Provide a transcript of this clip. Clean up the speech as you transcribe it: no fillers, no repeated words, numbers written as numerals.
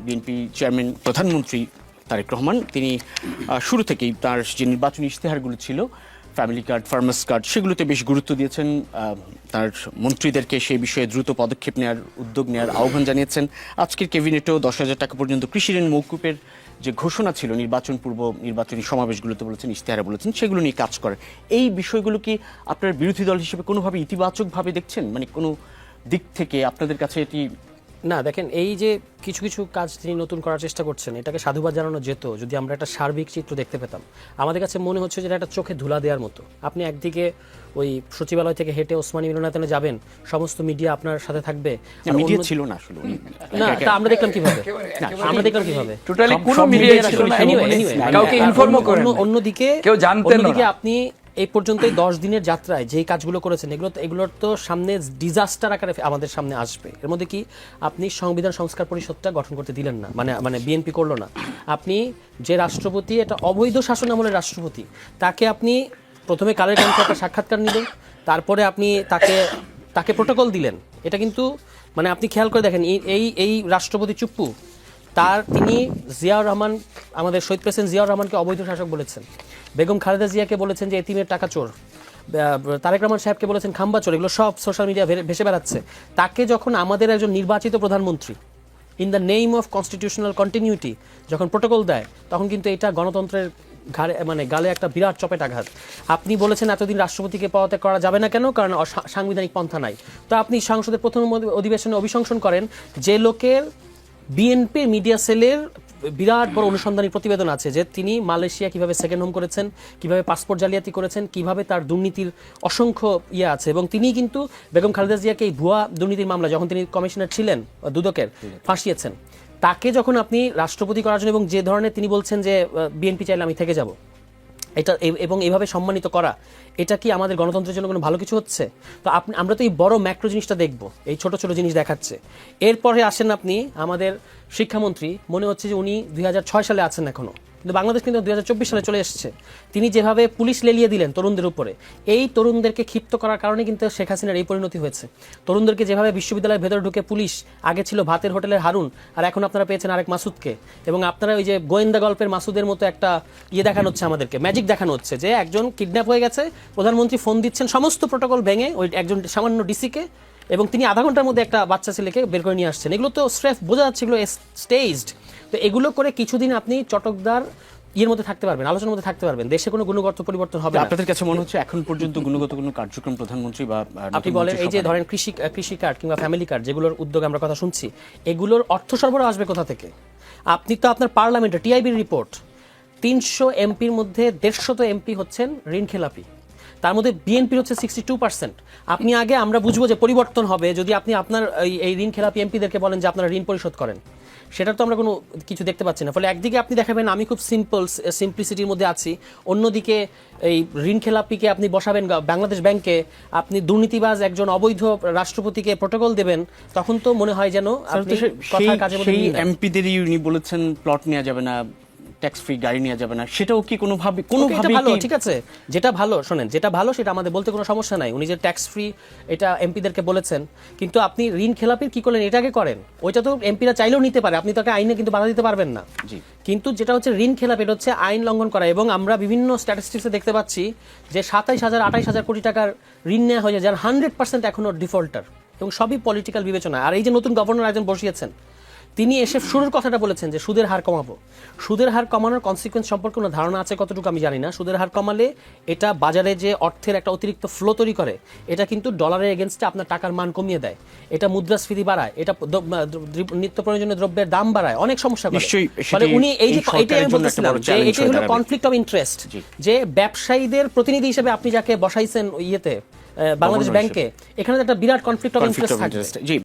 BNP chairman প্রধানমন্ত্রী তারেক রহমান তিনি শুরু থেকেই তার যে নির্বাচনী ইশতেহারগুলো ছিল ফ্যামিলি কার্ড, ফার্মার্স কার্ড, সেগুলোতে বেশ গুরুত্ব দিয়েছেন। তার মন্ত্রীদেরকে সেই বিষয়ে দ্রুত পদক্ষেপ নেওয়ার, উদ্যোগ নেওয়ার আহ্বান জানিয়েছেন। আজকের ক্যাবিনেটেও 10,000 টাকা পর্যন্ত কৃষি ঋণ মওকুফের যে ঘোষণা ছিল নির্বাচন পূর্ব নির্বাচনী সমাবেশগুলোতে বলেছেন, ইশতেহারে বলেছেন, সেগুলো নিয়ে কাজ করেন। এই বিষয়গুলো কি আপনার বিরোধী দল হিসেবে কোনোভাবে ইতিবাচকভাবে দেখছেন? মানে কোনো দিক থেকে আপনাদের কাছে এটি না, দেখেন, এই যে কিছু কিছু কাজ তিনি নতুন করার চেষ্টা করছেন, এটাকে সাধুবাদ জানানো যেত যদি আমরা একটা সার্বিক চিত্র দেখতে পেতাম। আমাদের কাছে মনে হচ্ছে যে এটা চোখে ধুলা দেওয়ার মতো। আপনি একদিকে ওই সচিবালয় থেকে হেঁটে ওসমানী মিলনায়তনে যাবেন, সমস্ত মিডিয়া আপনার সাথে থাকবে, মিডিয়া ছিল না আসলে। না, তা আমরা দেখলাম কিভাবে, আমরা দেখলাম কিভাবে টোটালি কোনো মিডিয়া ছিল না, কাউকে ইনফর্মও করেন না। অন্যদিকে কেউ জানতেন না। আপনি এই পর্যন্ত 10 দিনের যাত্রায় যেই কাজগুলো করেছেন, এগুলোর তো সামনে ডিজাস্টার আকারে আমাদের সামনে আসবে। এর মধ্যে কি আপনি সংবিধান সংস্কার পরিষদটা গঠন করতে দিলেন না, মানে বিএনপি করলো না। আপনি যে রাষ্ট্রপতি, এটা অবৈধ শাসন আমলের রাষ্ট্রপতি, তাকে আপনি প্রথমে কালের কণ্ঠে একটা সাক্ষাৎকার নিলেন, তারপরে আপনি তাকে প্রোটোকল দিলেন। এটা কিন্তু মানে আপনি খেয়াল করে দেখেন, এই রাষ্ট্রপতি চুপ্পু তিনি জিয়াউর রহমান, আমাদের শহীদ প্রেসিডেন্ট জিয়াউর রহমানকে অবৈধ শাসক বলেছেন, বেগম খালেদা জিয়াকে বলেছেন যে এতিমের টাকা চোর, তারেক রহমান সাহেবকে বলেছেন খাম্বা চোর। এগুলো সব সোশ্যাল মিডিয়া ভেসে বেড়াচ্ছে। তাকে যখন আমাদের একজন নির্বাচিত প্রধানমন্ত্রী in the name of constitutional continuity যখন প্রোটোকল দেয়, তখন কিন্তু এটা গণতন্ত্রের গালে একটা বিরাট চপেট আঘাত। আপনি বলেছেন এতদিন রাষ্ট্রপতিকে পদত্যাগ করা যাবে না কেন? কারণ সাংবিধানিক পন্থা নাই। তো আপনি সংসদের প্রথম অধিবেশনে অভিশংসন করেন যে লোকের বিএনপির মিডিয়া সেলের বিরাট বড় অনুসন্ধানী প্রতিবেদন আছে যে তিনি মালয়েশিয়া কিভাবে সেকেন্ড হোম করেছেন, কিভাবে পাসপোর্ট জালিয়াতি করেছেন, কিভাবে তার দুর্নীতির অসংখ্য আছে। এবং তিনি কিন্তু বেগম খালেদা জিয়াকে এই ভুয়া দুর্নীতির মামলা যখন তিনি কমিশনার ছিলেন দুদকের, ফাঁসিয়েছেন। তাকে যখন আপনি রাষ্ট্রপতি করার জন্য, এবং যে ধরনের তিনি বলছেন যে বিএনপি চাইলে আমি থেকে যাব, এটা এবং এইভাবে সম্মানিত করা, এটা কি আমাদের গণতন্ত্রের জন্য কোনো ভালো কিছু হচ্ছে? তো আমরা তো এই বড় ম্যাক্রো জিনিসটা দেখব, এই ছোট ছোট জিনিস দেখাচ্ছে। এরপরে আসেন আপনি আমাদের শিক্ষামন্ত্রী, মনে হচ্ছে যে উনি 2006 সালে আছেন এখনো, কিন্তু বাংলাদেশ কিন্তু 2024 সালে চলে এসেছে। তিনি যেভাবে পুলিশ লেলিয়ে দিলেন তরুণদের উপরে, এই তরুণদেরকে ক্ষিপ্ত করার কারণে কিন্তু শেখ হাসিনার এই পরিণতি হয়েছে। তরুণদেরকে যেভাবে বিশ্ববিদ্যালয়ের ভেতরে ঢুকে পুলিশ, আগে ছিল ভাতের হোটেলের হারুন, আর এখন আপনারা পেয়েছেন আরেক মাসুদকে। এবং আপনারা ওই যে গোয়েন্দা গল্পের মাসুদের মতো একটা দেখানো হচ্ছে, আমাদেরকে ম্যাজিক দেখানো হচ্ছে যে একজন কিডন্যাপ হয়ে গেছে, প্রধানমন্ত্রী ফোন দিচ্ছেন সমস্ত প্রোটোকল ভেঙে ওই একজন সামান্য ডিসিকে, এবং তিনি আধা ঘন্টার মধ্যে একটা বাচ্চা ছেলেকে বের করে নিয়ে আসছেন। এগুলো তো স্রেফ বোঝা যাচ্ছে এগুলো স্টেজড। তো এগুলো করে কিছুদিন আপনি চটকদার মধ্যে থাকতে পারবেন, আলোচনার মধ্যে থাকতে পারবেন, দেশে কোনো গুণগত পরিবর্তন হবে না। আপনাদের কাছে মনে হচ্ছে এখন পর্যন্ত গুণগত কোনো কার্যক্রম প্রধানমন্ত্রী বা আপনি বলেন এই যে ধরেন কৃষি কার্ড কিংবা ফ্যামিলি কার্ড, যেগুলোর উদ্যোগ আমরা কথা শুনছি, এগুলোর অর্থ সরবরাহ আসবে কোথা থেকে? আপনি তো আপনার পার্লামেন্টে টিআইবির রিপোর্ট, 300 এমপির মধ্যে 150 এমপি হচ্ছেন ঋণ খেলাপি, তার মধ্যে বিএনপির হচ্ছে 62%। আপনি আগে আমরা বুঝবো যে পরিবর্তন হবে যদি আপনি আপনার এই ঋণ খেলাপি এমপিদেরকে বলেন যে আপনারা ঋণ পরিশোধ করেন। সেটা তো আমরা কোনো কিছু দেখতে পাচ্ছি না। ফলে একদিকে আপনি দেখাবেন আমি খুব সিম্পলিসিটির মধ্যে আছি, অন্যদিকে এই ঋণ খেলাপিকে আপনি বসাবেন বাংলাদেশ ব্যাংকে, আপনি দুর্নীতিবাজ একজন অবৈধ রাষ্ট্রপতিকে প্রোটোকল দেবেন, তখন তো মনে হয় যেন আপনি কথার কাজের মধ্যে মিল নাই। এমপিদেরই উনি বলেছেন প্লট নেওয়া যাবে না, ট্যাক্স ফ্রি গাড়ি নেওয়া যাবে না, সেটাও কি কোনোভাবে ভালো? ঠিক আছে, যেটা ভালো, শোনেন, যেটা ভালো সেটা আমাদের বলতে কোনো সমস্যা নাই। উনি যে ট্যাক্স ফ্রি এটা এমপিদেরকে বলেছেন, কিন্তু আপনি ঋণ খেলাপির কি করলেন এটাকে করেন, ওইটা তো এমপিরা চাইলেও নিতে পারে, আপনি তাকে আইনে কিন্তু বাধা দিতে পারবেন না। কিন্তু যেটা হচ্ছে ঋণ খেলাপি, এটা হচ্ছে আইন লঙ্ঘন করা। এবং আমরা বিভিন্ন স্ট্যাটিস্টিক্সে দেখতে পাচ্ছি যে 27,000-28,000 কোটি টাকার ঋণ নেওয়া হয়েছে, যার 100% এখনো ডিফল্টার, এবং সবই পলিটিক্যাল বিবেচনা। আর এই যে নতুন গভর্নর একজন বসিয়েছেন, তিনি এসে শুরুর কথাটা বলেছেন যে সুদের হার কমাবো। সুদের হার কমানোর কনসিকুয়েন্স সম্পর্কে কোনো ধারণা আছে কতটুকু আমি জানি না। সুদের হার কমালে এটা বাজারে যে অর্থের একটা অতিরিক্ত ফ্লো তৈরি করে, এটা কিন্তু ডলারের এগেনস্টে আপনার টাকার মান কমিয়ে দেয়, এটা মুদ্রাস্ফীতি বাড়ায়, এটা নিত্য প্রয়োজনীয় দ্রব্যের দাম বাড়ায়, অনেক সমস্যা করে। ফলে উনি এই যে এটাই আমি বলতেছিলাম যে এটাই হলো কনফ্লিক্ট অফ ইন্টারেস্ট, যে ব্যবসায়ীদের প্রতিনিধি হিসেবে আপনি যাকে বসাইছেন বাংলাদেশ ব্যাংকে, এখানে একটা বিরাট কনফ্লিক্ট অফ ইন্টারেস্ট থাকে।